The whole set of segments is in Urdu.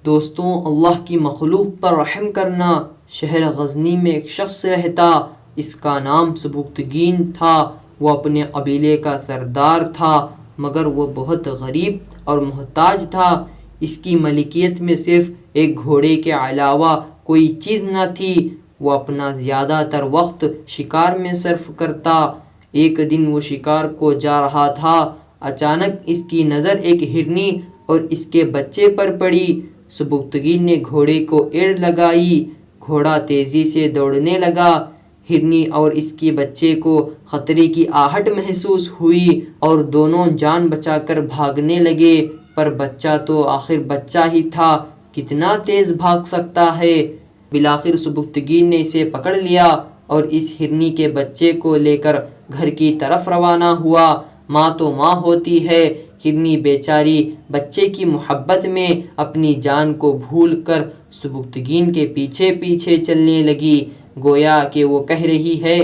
دوستوں، اللہ کی مخلوق پر رحم کرنا۔ شہر غزنی میں ایک شخص رہتا، اس کا نام سبکتگین تھا۔ وہ اپنے قبیلے کا سردار تھا، مگر وہ بہت غریب اور محتاج تھا۔ اس کی ملکیت میں صرف ایک گھوڑے کے علاوہ کوئی چیز نہ تھی۔ وہ اپنا زیادہ تر وقت شکار میں صرف کرتا۔ ایک دن وہ شکار کو جا رہا تھا، اچانک اس کی نظر ایک ہرنی اور اس کے بچے پر پڑی۔ سبکتگین نے گھوڑے کو ایڑ لگائی، گھوڑا تیزی سے دوڑنے لگا۔ ہرنی اور اس کے بچے کو خطرے کی آہٹ محسوس ہوئی اور دونوں جان بچا کر بھاگنے لگے، پر بچہ تو آخر بچہ ہی تھا، کتنا تیز بھاگ سکتا ہے۔ بالآخر سبکتگین نے اسے پکڑ لیا اور اس ہرنی کے بچے کو لے کر گھر کی طرف روانہ ہوا۔ ماں تو ماں ہوتی ہے، ہرنی بیچاری بچے کی محبت میں اپنی جان کو بھول کر سبکتگین کے پیچھے پیچھے چلنے لگی، گویا کہ وہ کہہ رہی ہے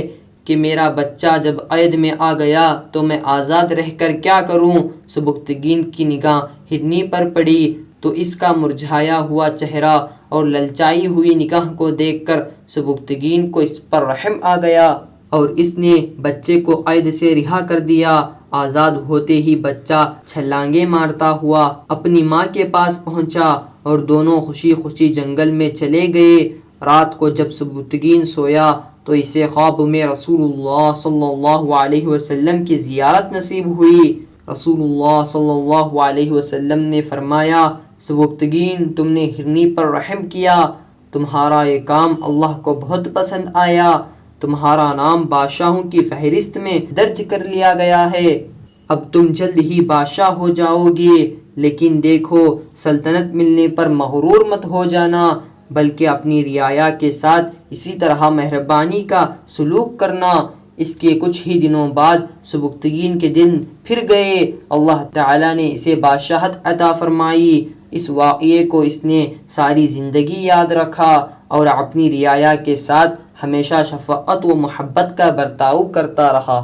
کہ میرا بچہ جب قید میں آ گیا تو میں آزاد رہ کر کیا کروں۔ سبکتگین کی نگاہ ہرنی پر پڑی تو اس کا مرجھایا ہوا چہرہ اور للچائی ہوئی نگاہ کو دیکھ کر سبکتگین کو اس پر رحم آ گیا اور اس نے بچے کو قید سے رہا کر دیا۔ آزاد ہوتے ہی بچہ چھلانگیں مارتا ہوا اپنی ماں کے پاس پہنچا اور دونوں خوشی خوشی جنگل میں چلے گئے۔ رات کو جب سبکتگین سویا تو اسے خواب میں رسول اللہ صلی اللہ علیہ وسلم کی زیارت نصیب ہوئی۔ رسول اللہ صلی اللہ علیہ وسلم نے فرمایا، سبکتگین، تم نے ہرنی پر رحم کیا، تمہارا یہ کام اللہ کو بہت پسند آیا، تمہارا نام بادشاہوں کی فہرست میں درج کر لیا گیا ہے، اب تم جلد ہی بادشاہ ہو جاؤ گے، لیکن دیکھو سلطنت ملنے پر مغرور مت ہو جانا، بلکہ اپنی رعایا کے ساتھ اسی طرح مہربانی کا سلوک کرنا۔ اس کے کچھ ہی دنوں بعد سبکتگین کے دن پھر گئے، اللہ تعالیٰ نے اسے بادشاہت عطا فرمائی۔ اس واقعے کو اس نے ساری زندگی یاد رکھا اور اپنی رعایا کے ساتھ ہمیشہ شفقت و محبت کا برتاؤ کرتا رہا۔